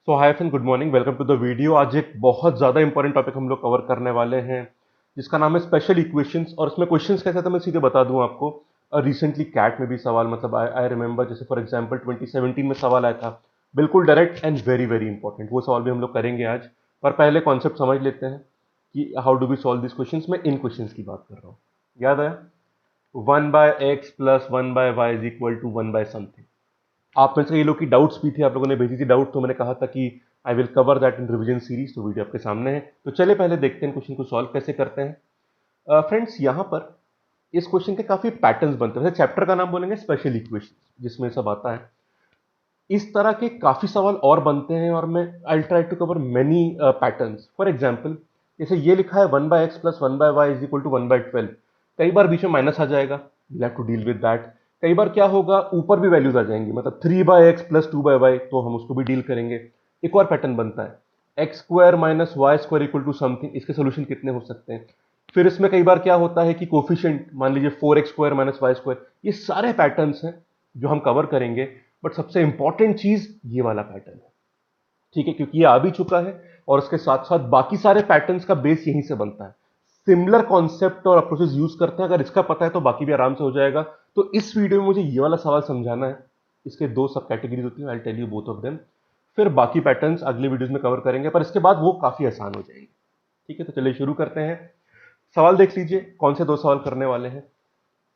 So hi friend, good morning, welcome to the video. आज एक बहुत ज़्यादा इंपॉर्टेंट टॉपिक हम लोग कवर करने वाले हैं जिसका नाम है स्पेशल इक्वेशंस। और इसमें क्वेश्चंस कैसे थे मैं सीधे बता दूं आपको। रिसेंटली कैट में भी सवाल, मतलब आई रिमेंबर, जैसे फॉर एग्जांपल 2017 में सवाल आया था, बिल्कुल direct and very very important. वो सवाल भी हम लोग करेंगे आज। पर पहले कॉन्सेप्ट समझ लेते हैं कि how do we solve this questions. मैं इन क्वेश्चंस की बात कर रहा हूँ। याद है, 1/x plus 1/y is equal to 1/समथिंग। आप में से ये लोग की डाउट्स भी थी, आप लोगों ने भेजी थी डाउट, तो मैंने कहा था कि आई will cover that in revision series. तो वीडियो आपके सामने है, तो चलिए पहले देखते हैं क्वेश्चन को सॉल्व कैसे करते हैं। फ्रेंड्स, यहाँ पर इस क्वेश्चन के काफी पैटर्न्स बनते हैं। वैसे चैप्टर का नाम बोलेंगे स्पेशल इक्वेशन, जिसमें सब आता है। इस तरह के काफी सवाल और बनते हैं और मैं I try to cover many patterns. For example, जैसे ये लिखा है 1/x plus 1/y is equal to 1/12। कई बार बीच में माइनस आ जाएगा, we have to deal with that. कई बार क्या होगा, ऊपर भी वैल्यूज आ जाएंगी, मतलब 3/x प्लस 2/y, तो हम उसको भी डील करेंगे। एक और पैटर्न बनता है x square minus y square equal to something. इसके सोल्यूशन कितने हो सकते हैं। फिर इसमें कई बार क्या होता है कि कोफिशिएंट, मान लीजिए 4x square minus y square. ये सारे पैटर्न्स हैं जो हम कवर करेंगे। बट सबसे इंपॉर्टेंट चीज ये वाला पैटर्न है, ठीक है, क्योंकि ये आ भी चुका है और उसके साथ साथ बाकी सारे पैटर्न्स का बेस यहीं से बनता है। सिमिलर कॉन्सेप्ट और अप्रोचेस यूज करते हैं। अगर इसका पता है तो बाकी भी आराम से हो जाएगा। तो इस वीडियो में मुझे ये वाला सवाल समझाना है। इसके दो सब कैटेगरीज होती है, I tell you both of them. फिर बाकी पैटर्न्स अगले वीडियोस में कवर करेंगे, पर इसके बाद वो काफी आसान हो जाएंगे। ठीक है, तो चलिए शुरू करते हैं। सवाल देख लीजिए, कौन से दो सवाल करने वाले हैं।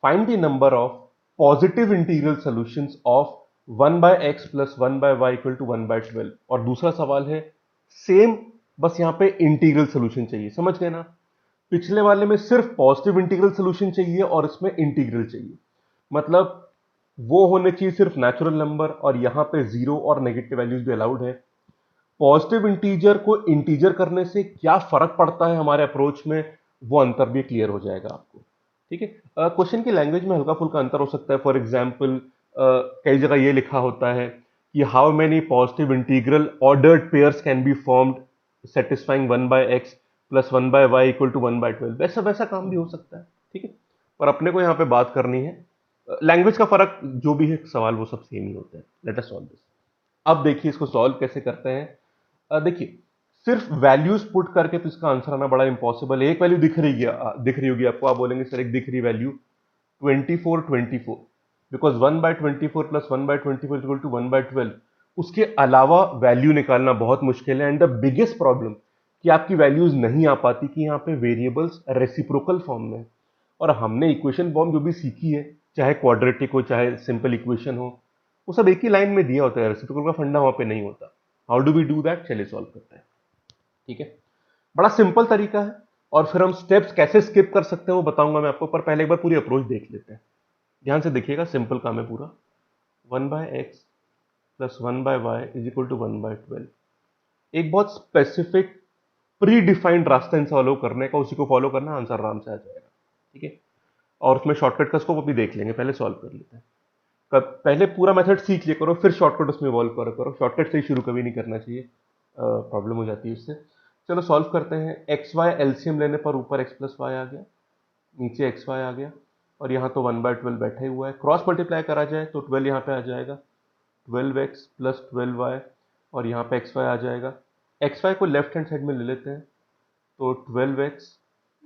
Find the number of positive integral solutions of 1/x plus 1/y equal to 1/12। और दूसरा सवाल है सेम, बस यहां पे इंटीग्रल सॉल्यूशन चाहिए। समझ गए ना। पिछले वाले में सिर्फ पॉजिटिव इंटीग्रल सॉल्यूशन चाहिए और इसमें इंटीग्रल चाहिए। मतलब वो होने चाहिए सिर्फ नेचुरल नंबर, और यहां पे जीरो और नेगेटिव वैल्यूज भी अलाउड है। पॉजिटिव इंटीजर को इंटीजर करने से क्या फर्क पड़ता है हमारे अप्रोच में, वो अंतर भी क्लियर हो जाएगा आपको। ठीक है। क्वेश्चन की लैंग्वेज में हल्का फुल्का अंतर हो सकता है। फॉर एग्जाम्पल, कई जगह ये लिखा होता है कि how many positive integral ordered pairs can be formed satisfying 1/x plus 1/y equal to 1/12। वैसा वैसा काम भी हो सकता है। ठीक है, पर अपने को यहाँ पे बात करनी है लैंग्वेज का फर्क जो भी है, सवाल वो सब सेम ही होते हैं। Let us solve this. अब देखिए इसको सॉल्व कैसे करते हैं। देखिए, सिर्फ वैल्यूज पुट करके तो इसका आंसर आना बड़ा इंपॉसिबल है। एक वैल्यू दिख रही है, दिख रही होगी आपको, आप बोलेंगे सर एक दिख रही value 24 because 1/24 plus 1/24 equal to 1/12। उसके अलावा वैल्यू निकालना बहुत मुश्किल है। एंड द बिगेस्ट प्रॉब्लम कि आपकी वैल्यूज नहीं आ पाती कि यहाँ पे वेरिएबल्स रेसिप्रोकल फॉर्म में है। और हमने इक्वेशन फॉर्म जो भी सीखी है, चाहे क्वाड्रेटिक हो चाहे सिंपल इक्वेशन हो, वो सब एक ही लाइन में दिया होता है। रेसिप्रोकल का फंडा वहां पे नहीं होता। How do we do that, चलिए सॉल्व करते हैं। ठीक है, बड़ा सिंपल तरीका है। और फिर हम स्टेप्स कैसे स्किप कर सकते हैं वो बताऊंगा मैं आपको, पर पहले एक बार पूरी अप्रोच देख लेते हैं। ध्यान से देखिएगा, सिंपल काम है पूरा। 1/x plus 1/y is equal to 1/12। एक बहुत स्पेसिफिक प्री डिफाइंड रास्ता इन फॉलो करने का, उसी को फॉलो करना, आंसर आराम से आ जाएगा। ठीक है, और उसमें शॉर्टकट का स्कोप अभी देख लेंगे, पहले सॉल्व कर लेते हैं। पहले पूरा मेथड सीख लिया करो, फिर शॉर्टकट उसमें इवॉल्व करो। शॉर्टकट से ही शुरू कभी नहीं करना चाहिए, प्रॉब्लम हो जाती है इससे। चलो सॉल्व करते हैं। एक्स वाई एलसीएम लेने पर ऊपर एक्स प्लस वाई आ गया, नीचे एक्स वाई आ गया, और यहाँ तो 1/12 बैठा ही हुआ है। क्रॉस मल्टीप्लाई करा जाए तो 12 यहाँ पे आ जाएगा, 12x प्लस 12y, और यहाँ पे एक्स वाई आ जाएगा। एक्स वाई को लेफ्ट हैंड साइड में ले लेते हैं, तो 12x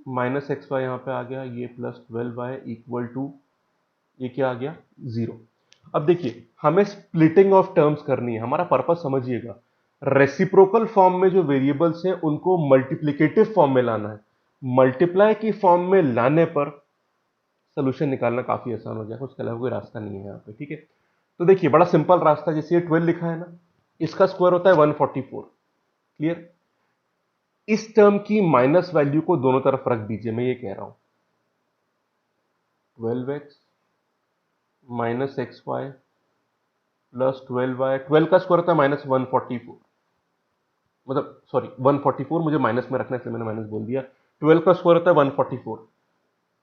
माइनस एक्स वाई यहाँ पे आ गया, ये प्लस 12y इक्वल टू, ये क्या आ गया, जीरो। अब देखिए, हमें स्प्लिटिंग ऑफ टर्म्स करनी है। हमारा पर्पस समझिएगा, रेसिप्रोकल फॉर्म में जो वेरिएबल्स हैं उनको मल्टीप्लिकेटिव फॉर्म में लाना है। मल्टीप्लाई की फॉर्म में लाने पर सोल्यूशन निकालना काफी आसान हो जाएगा। उसके अलावा कोई रास्ता नहीं है यहाँ पे। ठीक है, तो देखिए बड़ा सिंपल रास्ता, जैसे ये 12 लिखा है ना, इसका स्क्वायर होता है 144। क्लियर। इस टर्म की माइनस वैल्यू को दोनों तरफ रख दीजिए, मैं ये कह रहा हूं 12x minus x Y plus 12y। 12 का स्क्वायर होता है -144, मतलब सॉरी 144, मुझे माइनस में रखना है इसलिए मैंने माइनस बोल दिया। 12 का स्क्वायर होता है 144,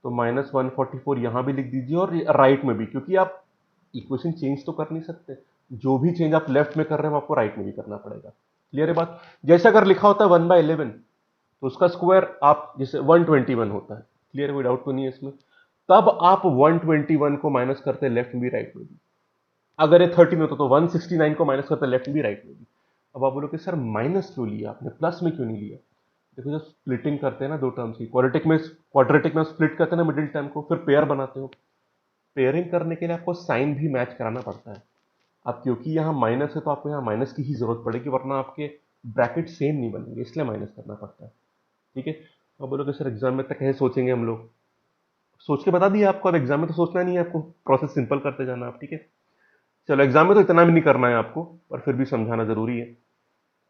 तो -144 यहां भी लिख दीजिए, और राइट में भी, क्योंकि आप इक्वेशन चेंज तो कर नहीं सकते। जो भी चेंज आप लेफ्ट में कर रहे हैं वो आपको राइट में भी करना पड़ेगा। क्लियर है बात। जैसे अगर लिखा होता है 1/11, तो उसका स्क्वायर आप जैसे 121 होता है। क्लियर है, कोई डाउट तो नहीं है इसमें। तब आप 121 को माइनस करते लेफ्ट में भी राइट में भी। अगर ये 13 होता तो 169 को माइनस करते लेफ्ट में भी राइट में भी। अब आप बोलोगे सर माइनस क्यों लिया आपने, प्लस में क्यों नहीं लिया? देखो जब स्प्लिटिंग करते हैं ना दो टर्म्स की, क्वाड्रेटिक में स्प्लिट करते हैं ना मिडिल टर्म को, फिर पेयर बनाते हो। पेयरिंग करने के लिए आपको साइन भी मैच कराना पड़ता है। अब क्योंकि यहाँ माइनस है तो आपको यहाँ माइनस की ही जरूरत पड़ेगी, वरना आपके ब्रैकेट सेम नहीं बनेंगे, इसलिए माइनस करना पड़ता है। ठीक है, अब बोलोगे सर एग्जाम में तक कैसे सोचेंगे हम लोग? सोच के बता दिया आपको, अब एग्जाम में तो सोचना नहीं है आपको, प्रोसेस सिंपल करते जाना आप। ठीक है, चलो एग्जाम में तो इतना भी नहीं करना है आपको, पर फिर भी समझाना जरूरी है।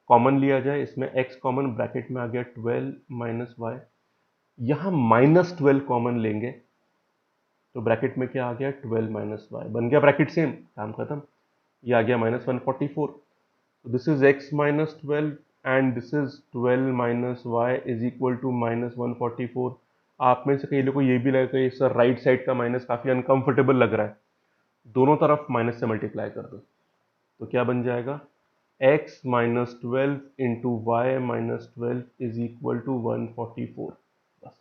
कॉमन लिया जाए, इसमें x कॉमन, ब्रैकेट में आ गया 12 माइनस वाई, यहां -12 कॉमन लेंगे तो ब्रैकेट में क्या आ गया, 12 माइनस वाई, बन गया ब्रैकेट सेम, काम खत्म। ये आ गया -144। This is x minus 12 and this is 12 minus y is equal to -144। आप में से कई लोगों को ये भी लगेगा कि सर राइट साइड का माइनस काफी अनकंफर्टेबल लग रहा है, दोनों तरफ माइनस से मल्टीप्लाई कर दो तो क्या बन जाएगा, x minus 12 into y minus 12 is equal to 144। बस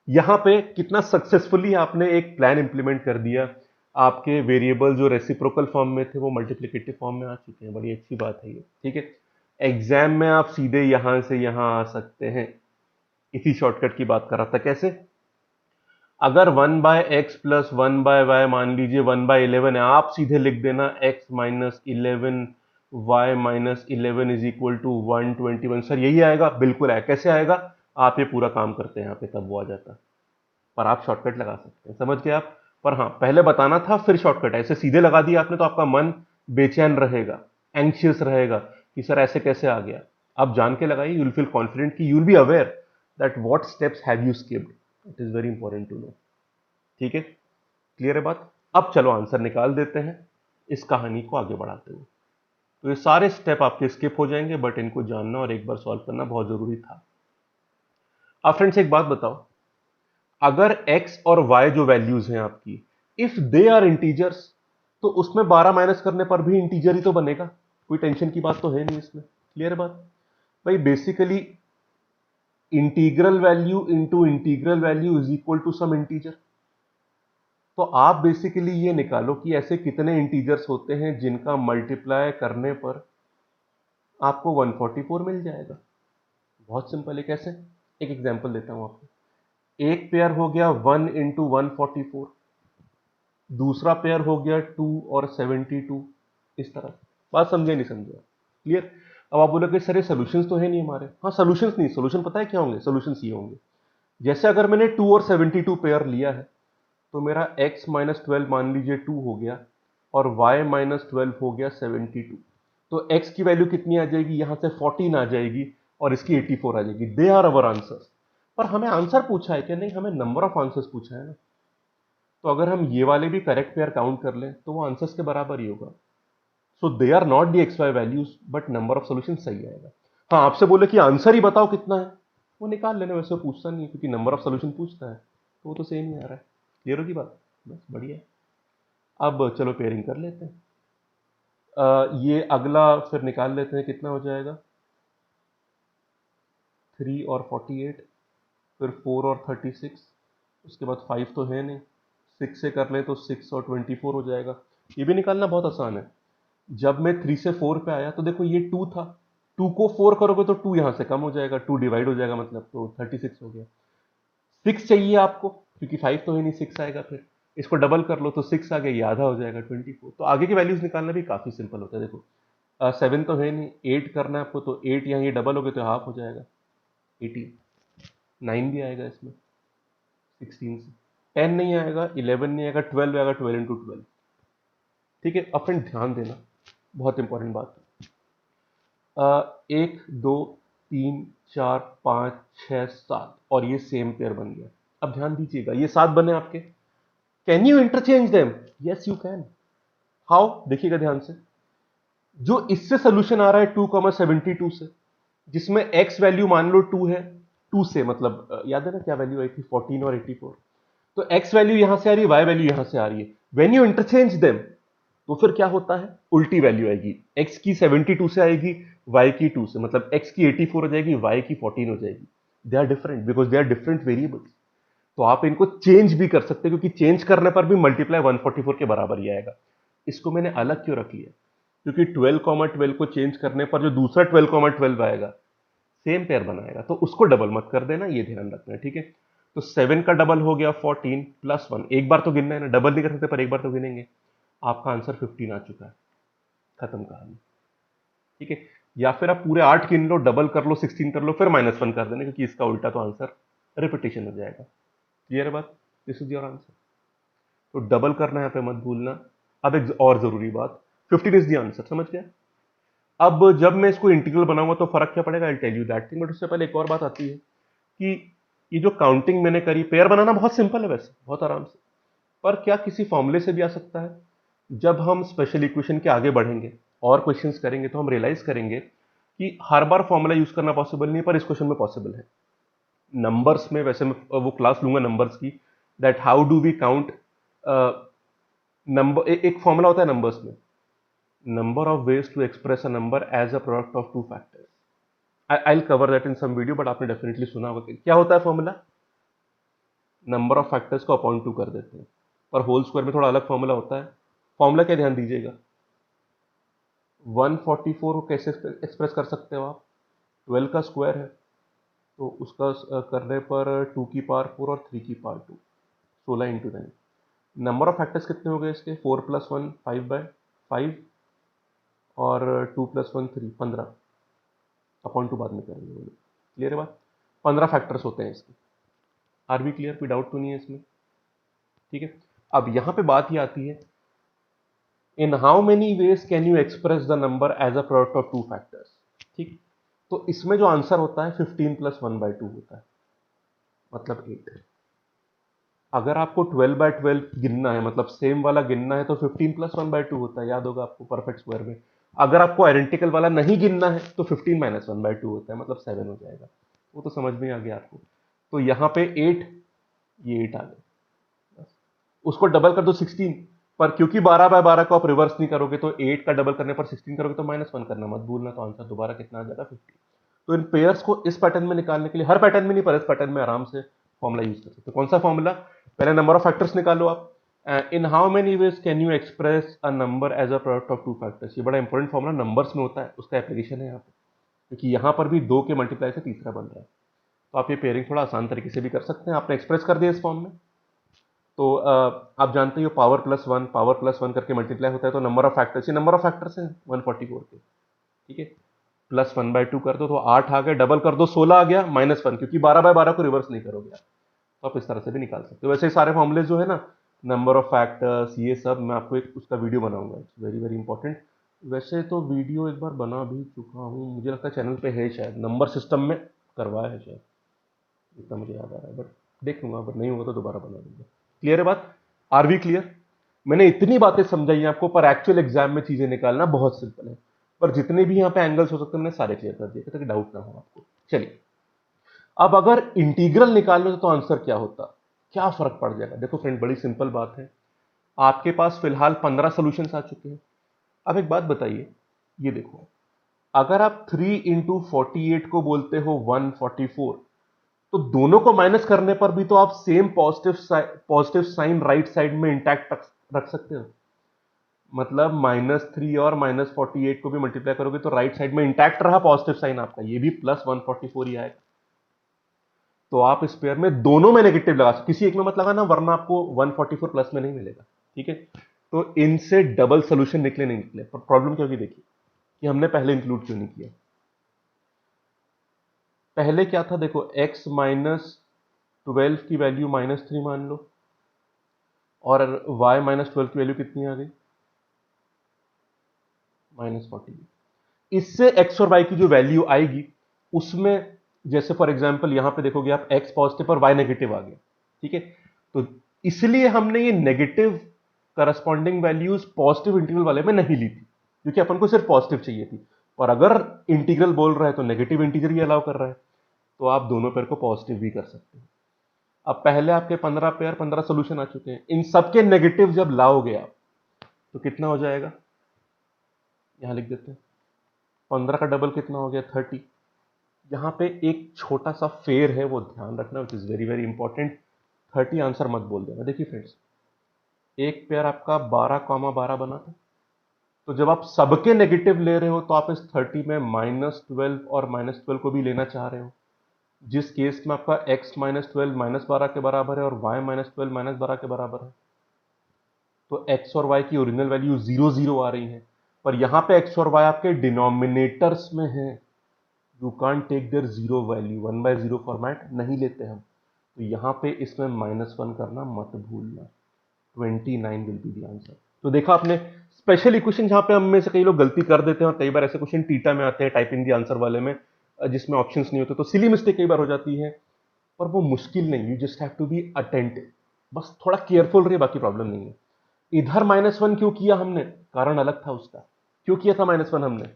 यहां पे कितना सक्सेसफुली आपने एक प्लान इंप्लीमेंट कर दिया, आपके वेरिएबल जो रेसिप्रोकल फॉर्म में थे वो मल्टीप्लिकेटिव फॉर्म में आ चुके हैं, बड़ी अच्छी बात है ये। ठीक है, एग्जाम में आप सीधे यहां से यहां आ सकते हैं, इसी शॉर्टकट की बात कर रहा था। कैसे? अगर 1/x प्लस 1/y मान लीजिए 1/11 है, आप सीधे लिख देना x minus 11 y minus 11 is equal to 121। Sir यही आएगा? बिल्कुल आएगा। कैसे आएगा? आप ये पूरा काम करते हैं यहाँ पे तब वो आ जाता, पर आप शॉर्टकट लगा सकते हैं, समझ गए आप? पर हाँ, पहले बताना था फिर शॉर्टकट, ऐसे सीधे लगा दिया आपने तो आपका मन बेचैन रहेगा, एंक्शियस रहेगा कि सर ऐसे कैसे आ गया। आप जान के लगाइए, यू विल फील कॉन्फिडेंट कि you will be aware that what steps have you skipped. It is very important to know. ठीक है, क्लियर है बात? अब चलो आंसर निकाल देते हैं इस कहानी को आगे बढ़ाते हुए। तो ये सारे स्टेप आपके स्किप हो जाएंगे, बट इनको जानना और एक बार सॉल्व करना बहुत जरूरी था। अब फ्रेंड्स एक बात बताओ, अगर x और y जो वैल्यूज हैं आपकी, इफ दे आर इंटीजर्स, तो उसमें 12 माइनस करने पर भी इंटीजर ही तो बनेगा, कोई टेंशन की बात तो है नहीं इसमें। क्लियर है बात? भाई basically integral value into integral value is equal to some integer. तो आप बेसिकली ये निकालो कि ऐसे कितने इंटीजर्स होते हैं जिनका मल्टीप्लाई करने पर आपको 144 मिल जाएगा। बहुत सिंपल है। कैसे? एक एग्जांपल देता हूं आपको। एक पेयर हो गया 1 इंटू 144, दूसरा पेयर हो गया 2 और 72, इस तरह। बात समझे नहीं समझे? क्लियर? अब आप बोलोगे सर ये सोल्यूशंस तो है नहीं हमारे। हाँ, सोल्यूशंस नहीं, सोल्यूशन पता है क्या होंगे? सोल्यूशंस ये होंगे, जैसे अगर मैंने 2 और 72 पेयर लिया है तो मेरा x माइनस 12 मान लीजिए 2 हो गया और y माइनस 12 हो गया 72। तो x की वैल्यू कितनी आ जाएगी? यहां से 14 आ जाएगी और इसकी 84 आ जाएगी। They are our answers. पर हमें आंसर पूछा है क्या? नहीं, हमें नंबर ऑफ आंसर्स पूछा है ना। तो अगर हम ये वाले भी करेक्ट पेयर काउंट कर लें तो वो आंसर्स के बराबर ही होगा। So they are not the x y values, but number of solution सही आएगा। हाँ, आपसे बोले कि आंसर ही बताओ कितना है, वो निकाल लेना, वैसे वो पूछता नहीं है क्योंकि नंबर ऑफ सोल्यूशन पूछता है, तो वो तो सेम ही आ रहा है। क्लियर होगी बात? बस बढ़िया है। अब चलो पेयरिंग कर लेते हैं। ये अगला फिर निकाल लेते हैं, कितना हो जाएगा, 3 और 48, फिर 4 और 36, उसके बाद 5 तो है नहीं, 6 से कर लें तो 6 और 24 हो जाएगा। ये भी निकालना बहुत आसान है। जब मैं 3 से 4 पे आया तो देखो ये 2 था, 2 को 4 करोगे तो 2 यहां से कम हो जाएगा, 2 डिवाइड हो जाएगा, मतलब तो 36 हो गया। 6 चाहिए आपको क्योंकि 5 तो है नहीं, 6 आएगा, फिर इसको डबल कर लो तो 6 आ गया, ये आधा हो जाएगा 24। तो आगे की वैल्यूज निकालना भी काफी सिंपल होता है। देखो 7 तो है नहीं, 8 करना है आपको, तो 8 यहाँ ये डबल हो गए तो हाफ हो जाएगा 18। 9 भी आएगा इसमें 16 से, 10 नहीं आएगा, 11 नहीं आएगा, 12 आएगा, 12 इंटू 12। ठीक है, अब फ्रेंड ध्यान देना, बहुत इंपॉर्टेंट बात है। 1 2 3 4 5 6 7 और ये सेम पेयर बन गया। अब ध्यान दीजिएगा, ये 7 बने आपके, can you interchange them? Yes you can. How? देखिएगा ध्यान से। जो इससे सोल्यूशन आ रहा है 2,72 से, जिसमें x वैल्यू मान लो 2 है, 2 से मतलब याद है ना क्या वैल्यू आई थी, 14 और 84। तो x वैल्यू यहां से आ रही है, y वैल्यू यहां से आ रही है। व्हेन यू इंटरचेंज देम तो फिर क्या होता है, उल्टी वैल्यू आएगी, x की 72 से आएगी, y की 2 से, मतलब x की 84 हो जाएगी, y की 14 हो जाएगी। They are different because they are different variables. तो आप इनको चेंज भी कर सकते हैं क्योंकि चेंज करने पर भी मल्टीप्लाई 144 के बराबर ही आएगा। इसको मैंने अलग क्यों रख लिया? क्योंकि 12,12 को चेंज करने पर जो दूसरा 12,12 आएगा सेम पेयर बनाएगा, तो उसको डबल मत कर देना, ये ध्यान रखना है, ठीक है। तो 7 का डबल हो गया 14 प्लस 1, एक बार तो गिनना है ना, डबल नहीं कर सकते पर एक बार तो गिनेंगे। आपका आंसर 15 आ चुका है, खत्म कहानी, ठीक है। या फिर आप पूरे 8 गिन लो, डबल कर लो, 16 कर लो, फिर -1 कर देना, क्योंकि इसका उल्टा तो आंसर रिपीटेशन हो जाएगा। क्लियर है बात? This is your answer. तो डबल करना है यहाँ पे मत भूलना। अब एक और जरूरी बात, 15 इज द आंसर, समझ गया। अब जब मैं इसको इंटीग्रल बनाऊंगा तो फर्क क्या पड़ेगा, I tell you that thing, but उससे पहले एक और बात आती है कि ये जो काउंटिंग मैंने करी, पेयर बनाना बहुत सिंपल है वैसे, बहुत आराम से, पर क्या किसी फॉर्मूले से भी आ सकता है? जब हम स्पेशल इक्वेशन के आगे बढ़ेंगे और क्वेश्चंस करेंगे तो हम रियलाइज करेंगे कि हर बार फॉर्मूला यूज करना पॉसिबल नहीं है, पर इस क्वेश्चन में पॉसिबल है। नंबर्स में वैसे मैं वो क्लास लूंगा नंबर्स की, that how do we count number. एक फॉर्मूला होता है नंबर्स में, number of ways to express a number as a product of two factors. I will cover that in some video, but आपने definitely सुना होगा। क्या होता है फॉर्मूला? नंबर ऑफ फैक्टर्स को अपॉन 2 कर देते हैं, पर होल स्क्वायर में थोड़ा अलग फॉर्मूला होता है। फॉर्मूला क्या, ध्यान दीजिएगा। 144 को कैसे एक्सप्रेस कर सकते हो आप? 12 का स्क्वायर है, तो उसका करने पर 2 की पावर 4 और 3 की power 2, 16 into 9। Number of factors कितने हो गए इसके? 4 + 1 5/5 और 2 + 1 3, 15 अपॉन 2 बाद में करेंगे बोलो। क्लियर है बात? 15 फैक्टर्स होते हैं इसके। Are be clear? कोई डाउट तो नहीं है इसमें? ठीक है। अब यहां पे बात ये आती है, in how many ways can you express the number as a product of two factors. ठीक, तो इसमें जो आंसर होता है 15 + 1/2 होता है, मतलब 8। अगर आपको 12/12 गिनना है, मतलब सेम वाला गिनना है, तो 15 + 1/2 होता है, याद होगा आपको, परफेक्ट स्क्वायर में। अगर आपको आइडेंटिकल वाला नहीं गिनना है तो 15 - 1/2 होता है, मतलब 7 हो जाएगा। वो तो समझ में आ गया आपको। तो यहाँ पे 8, ये 8 आ गए, बस। उसको डबल कर दो 16 पर, क्योंकि 12/12 को आप रिवर्स नहीं करोगे, तो 8 का डबल करने पर 16 करोगे तो -1 करना मत भूलना, तो आंसर दोबारा कितना आ जाएगा, 50। तो इन पेयर्स को इस पैटर्न में निकालने के लिए, हर पैटर्न में नहीं पर इस पैटर्न में आराम से फॉर्मूला यूज कर सकते हो। कौन सा फॉर्मूला? पहले नंबर ऑफ फैक्टर्स निकालो आप। In how many ways can you express a number as a product of two factors. ये बड़ा इंपॉर्टेंट फॉर्मूला नंबर्स में होता है, उसका एप्लीकेशन है यहाँ पे, क्योंकि यहाँ पर भी 2 के मल्टीप्लाई से तीसरा बन रहा है। तो आप ये पेयरिंग थोड़ा आसान तरीके से भी कर सकते हैं। आपने एक्सप्रेस कर दिया इस फॉर्म में, तो आप जानते हो पावर प्लस वन करके मल्टीप्लाई होता है, तो नंबर ऑफ फैक्टर्स, ये नंबर ऑफ फैक्टर्स हैं 144 के, ठीक है। प्लस 1/2 कर दो तो 8 आ गए, डबल कर दो 16 आ गया, -1, क्योंकि 12/12 को रिवर्स नहीं करोगे आप। तो आप इस तरह से भी निकाल सकते हो। वैसे सारे फॉर्मूले जो है ना, नंबर ऑफ फैक्टर्स, ये सब मैं आपको एक उसका वीडियो बनाऊंगा, इट्स वेरी वेरी इंपॉर्टेंट। वैसे तो वीडियो एक बार बना भी चुका हूँ, मुझे लगता है चैनल पे है शायद, नंबर सिस्टम में करवाया है शायद, इतना मुझे याद आ रहा है, बट देख लूंगा, अगर नहीं होगा तो दोबारा बना दूंगा। क्लियर है बात? Are we clear? मैंने इतनी बातें समझाई हैं आपको, पर एक्चुअल एग्जाम में चीजें निकालना बहुत सिंपल है। पर जितने भी यहाँ पे एंगल्स हो सकते हैं मैंने सारे क्लियर कर दिए ताकि डाउट ना हो आपको। चलिए, अब अगर इंटीग्रल निकालना तो आंसर क्या होता, क्या फर्क पड़ जाएगा? देखो फ्रेंड, बड़ी सिंपल बात है। आपके पास फिलहाल 15 सोल्यूशन आ चुके हैं। अब एक बात बताइए, ये देखो, अगर आप 3 × 48 को बोलते हो 144, तो दोनों को माइनस करने पर भी तो आप same positive sign right side में इंटैक्ट रख सकते हो। मतलब -3 और -48 को भी मल्टीप्लाई करोगे तो राइट साइड में इंटैक्ट रहा पॉजिटिव साइन आपका, ये भी +144 ही आएगा। तो आप इस पेयर में दोनों में नेगेटिव लगा सकते, किसी एक में मत लगाना, वरना आपको 144 प्लस में नहीं मिलेगा, ठीक है। तो इनसे डबल सोल्यूशन निकले नहीं निकले, पर प्रॉब्लम क्या होगी देखिए, कि हमने पहले इंक्लूड क्यों नहीं किया। पहले क्या था देखो, x -12 की वैल्यू -3 मान लो, और y -12 की वैल्यू कितनी आ गई, -40। इससे x और y की जो वैल्यू आएगी उसमें, जैसे फॉर एग्जांपल यहां पे देखोगे आप, x पॉजिटिव और y नेगेटिव आ गया, ठीक है। तो इसलिए हमने ये negative corresponding values positive integral वाले में नहीं ली थी, क्योंकि अपन को सिर्फ पॉजिटिव चाहिए थी। और अगर इंटीग्रल बोल रहा है तो नेगेटिव इंटीजर ही अलाउ कर रहा है, तो आप दोनों पेयर को पॉजिटिव भी कर सकते हैं। अब पहले आपके 15 पेयर 15 सोल्यूशन आ चुके हैं, इन सबके नेगेटिव जब लाओगे आप, तो कितना हो जाएगा, यहां लिख देते हैं। 15 का डबल कितना हो गया, 30। यहाँ पे एक छोटा सा फेयर है, वो ध्यान रखना, which is very very important. 30 answer मत बोल देना। देखिए फ्रेंड्स, एक पेयर आपका 12,12 बना था, तो जब आप सबके नेगेटिव ले रहे हो तो आप इस 30 में -12 और -12 को भी लेना चाह रहे हो, जिस केस में आपका x -12 -12 के बराबर है और y -12 -12 के बराबर है, तो x और y की ओरिजिनल वैल्यू 0 0 आ रही है, पर यहां पे x और y आपके डिनोमिनेटर्स में है। You can't take their zero value, 1/0 format नहीं लेते हम, तो यहां पे इसमें -1 करना मत भूलना। 29 विल बी द आंसर। तो देखा आपने स्पेशल इक्वेशन जहां पे हम में से कई लोग गलती कर देते हैं और कई बार ऐसे क्वेश्चन टीटा में आते हैं टाइपिंग द आंसर वाले में, जिसमें ऑप्शंस नहीं होते, तो सिली मिस्टेक कई बार हो जाती है, पर वो मुश्किल नहीं, you just have to be attentive, बस थोड़ा केयरफुल रहे, बाकी प्रॉब्लम नहीं है। इधर -1 क्यों किया हमने, कारण अलग था उसका। क्यों किया था -1 हमने,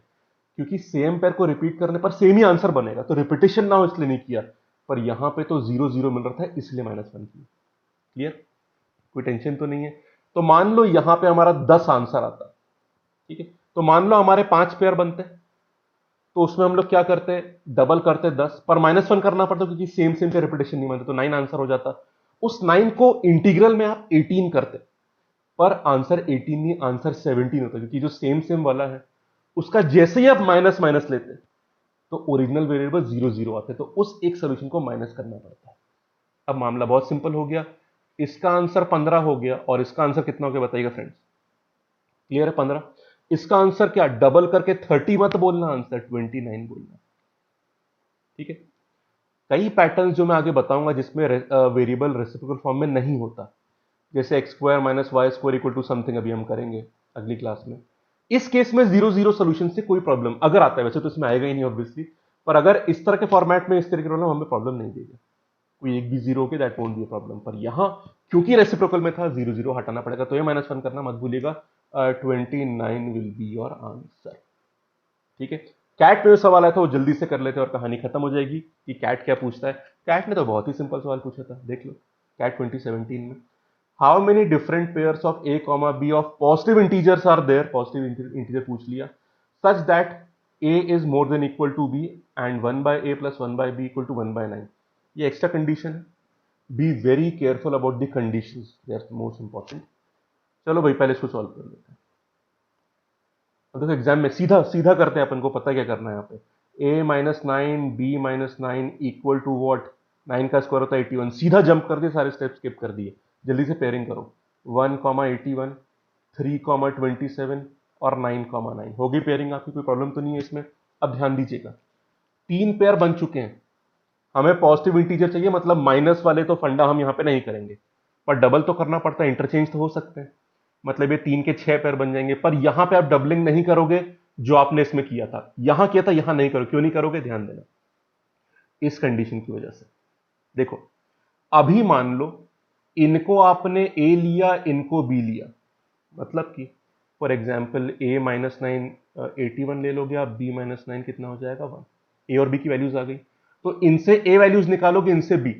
क्योंकि सेम पेयर को रिपीट करने पर सेम ही आंसर बनेगा, तो रिपीटेशन ना हो इसलिए नहीं किया, पर यहां पे तो 0 0 मिल रहा था इसलिए -1 किया। क्लियर, कोई टेंशन तो नहीं है। तो मान लो यहां पे हमारा 10 आंसर आता, ठीक है, तो मान लो हमारे 5 पेयर बनते, तो उसमें हम लोग क्या करते, डबल करते 10, पर -1 करना पड़ता क्योंकि सेम सेम के रिपीटेशन नहीं मानते, तो 9 आंसर हो जाता। उस 9 को इंटीग्रल में आप 18 करते, पर आंसर 18 नहीं, आंसर 17 होता, क्योंकि जो सेम सेम वाला है उसका जैसे ही आप माइनस माइनस लेते तो ओरिजिनल वेरिएबल 0 0 आते, तो उस एक सोल्यूशन को माइनस करना पड़ता है। अब मामला बहुत सिंपल हो गया, इसका आंसर 15 हो गया और इसका आंसर कितना हो गया बताइएगा फ्रेंड्स। क्लियर है, 15। इसका आंसर क्या, डबल करके 30 मत बोलना, आंसर 29 बोलना। ठीक है, कई पैटर्न जो मैं आगे बताऊंगा जिसमें वेरिएबल रेसिप्रोकल फॉर्म में नहीं होता, जैसे x square minus y square equal to something, अभी हम करेंगे अगली क्लास में। इस केस में 0 0 सोल्यूशन से कोई प्रॉब्लम अगर आता है, वैसे तो इसमें आएगा ही नहीं ऑब्वियसली, पर अगर इस तरह के फॉर्मेट में इस तरह की प्रॉब्लम हमें प्रॉब्लम नहीं देगा, कोई एक भी 0 के दैट वोंट बी प्रॉब्लम। पर यहां क्योंकि रेसिप्रोकल में था 0 0 हटाना पड़ेगा, तो ये -1 करना मत भूलिएगा। 29 विल बी योर आंसर। ठीक है, कैट में जो सवाल आया था वो जल्दी से कर लेते हैं और कहानी खत्म हो जाएगी कि कैट क्या पूछता है। कैट ने तो बहुत ही सिंपल सवाल पूछा था, देख लो कैट 2017 में। How many different pairs of a comma b of positive integers are there, positive integer पूछ लिया, such that a is more than equal to b and 1/a plus 1/b equal to 1/9। ये extra condition है, be very careful about the conditions, they are most important. चलो भाई पहले इसको solve कर लेते हैं। अब देखो एग्जाम में सीधा सीधा करते हैं, अपन को पता क्या करना है यहाँ पे, a -9 b -9 equal to what, 9 का स्क्वायर होता है 81, सीधा जंप कर दिए, सारे स्टेप स्किप कर दिए, जल्दी से पेयरिंग करो। 1,81, 3,27 और 9,9 हो गई पेयरिंग आपकी, कोई प्रॉब्लम तो नहीं है इसमें। अब ध्यान दीजिएगा, 3 पेयर बन चुके हैं, हमें पॉजिटिव इंटीजर चाहिए, मतलब माइनस वाले तो फंडा हम यहाँ पे नहीं करेंगे, पर डबल तो करना पड़ता है, इंटरचेंज तो हो सकते हैं, मतलब ये 3 के 6 पेयर बन जाएंगे। पर यहां पे आप डबलिंग नहीं करोगे जो आपने इसमें किया था, यहां किया था यहां नहीं करो, क्यों नहीं करोगे, ध्यान देना इस कंडीशन की वजह से। देखो अभी मान लो इनको आपने ए लिया, इनको बी लिया, मतलब कि फॉर एग्जाम्पल ए -9 81 ले लोगे आप, बी -9 कितना हो जाएगा 1, ए और बी की वैल्यूज आ गई, तो इनसे ए वैल्यूज निकालोगे, इनसे बी।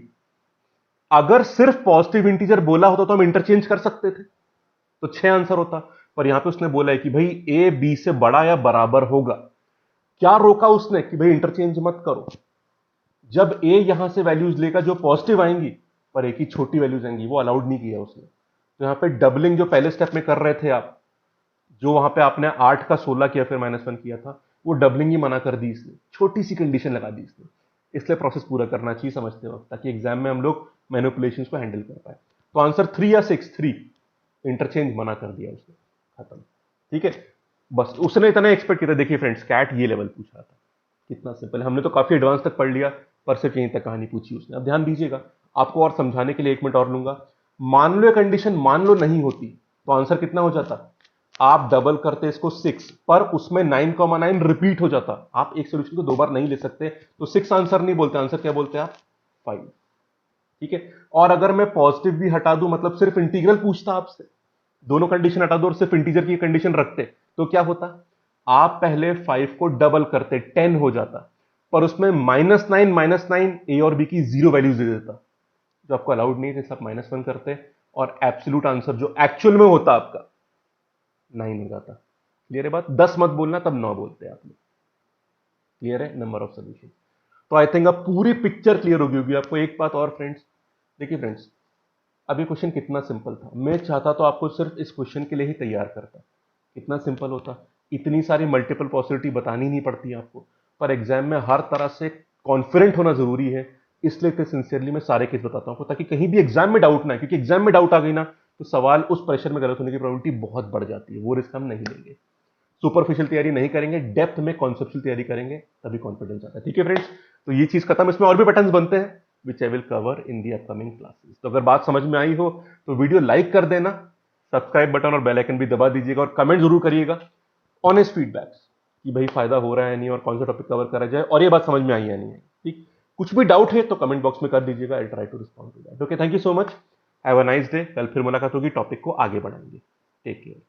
अगर सिर्फ पॉजिटिव इंटीजर बोला होता तो हम इंटरचेंज कर सकते थे, तो 6 आंसर होता, पर यहां पे उसने बोला है कि भाई ए बी से बड़ा या बराबर होगा। क्या रोका उसने कि भाई इंटरचेंज मत करो, जब ए यहां से वैल्यूज लेगा जो पॉजिटिव आएंगी, पर एक ही छोटी वैल्यूज आएंगी, वो अलाउड नहीं किया उसने। तो यहां पे डबलिंग जो पहले स्टेप में कर रहे थे आप, जो वहां पे आपने 8 का 16 किया फिर -1 किया था, वो डबलिंग ही मना कर दी इसने, छोटी सी कंडीशन लगा दी इसने। इसलिए प्रोसेस पूरा करना चाहिए समझते वक्त, ताकि एग्जाम में हम लोग मैनिपुलेशंस को हैंडल कर पाए। तो आंसर 3 या 6, 3, इंटरचेंज मना कर दिया उसने, खत्म। ठीक है, बस उसने इतना एक्सपेक्ट किया था। देखिए फ्रेंड्स, कैट ये लेवल पूछ रहा था, कितना सिंपल, हमने तो काफी एडवांस तक पढ़ लिया, पर सिर्फ यहीं तक कहानी पूछी उसने। अब ध्यान दीजिएगा, आपको और समझाने के लिए 1 मिनट और लूंगा। मान लो ये कंडीशन मान लो नहीं होती, तो आंसर कितना हो जाता, आप डबल करते इसको 6, पर उसमें 9,9 रिपीट हो जाता। आप एक सोल्यूशन को 2 बार नहीं ले सकते, तो 6 आंसर नहीं बोलते, आंसर क्या बोलते हैं आप, 5। ठीक है, और अगर मैं पॉजिटिव भी हटा दूं, मतलब सिर्फ इंटीग्रल पूछता आपसे, दोनों कंडीशन हटा दो और सिर्फ इंटीजर की कंडीशन रखते, तो क्या होता, आप पहले 5 को डबल करते 10 हो जाता, पर उसमें -9 ए और बी की 0 वैल्यूज दे देता, जो आपको अलाउड नहीं थे, सब -1 करते और एब्सोल्यूट आंसर जो एक्चुअल में होता आपका 9 हो जाता। क्लियर है बात, 10 मत बोलना, तब 9 बोलते हैं आप लोग। क्लियर है, नंबर ऑफ सोल्यूशन। तो आई थिंक अब पूरी पिक्चर क्लियर होगी आपको। एक बात और फ्रेंड्स, देखिए फ्रेंड्स, अब ये क्वेश्चन कितना सिंपल था, मैं चाहता तो आपको सिर्फ इस क्वेश्चन के लिए ही तैयार करता, कितना सिंपल होता, इतनी सारी मल्टीपल पॉसिबिलिटी बतानी नहीं पड़ती आपको। पर एग्जाम में हर तरह से कॉन्फिडेंट होना जरूरी है, इसलिए इतने सिंसियरली मैं सारे केस बताता हूँ आपको, ताकि कहीं भी एग्जाम में डाउट ना आए, क्योंकि एग्जाम में डाउट आ गई ना तो सवाल उस प्रेशर में गलत होने की प्रोबेबिलिटी बहुत बढ़ जाती है, वो रिस्क हम नहीं लेंगे। सुपरफिशियल तैयारी नहीं करेंगे, डेप्थ में कॉन्सेप्चुअल तैयारी करेंगे, तभी कॉन्फिडेंस आता है। ठीक है फ्रेंड्स, तो ये चीज खत्म। इसमें और भी पैटर्न्स बनते हैं which I will cover in the upcoming classes. तो अगर बात समझ में आई हो तो वीडियो लाइक कर देना, सब्सक्राइब बटन और बेल आइकन भी दबा दीजिएगा, और कमेंट जरूर करिएगा ऑनेस्ट फीडबैक्स कि भाई फायदा हो रहा है नहीं, और कौन सा टॉपिक कवर करा जाए, और ये बात समझ में आई या नहीं है। ठीक, कुछ भी डाउट है तो कमेंट बॉक्स में कर दीजिएगा, I try to respond to that. Okay, thank you so much, have a nice day. कल फिर मुलाकात होगी, टॉपिक को आगे बढ़ाएंगे। Take care.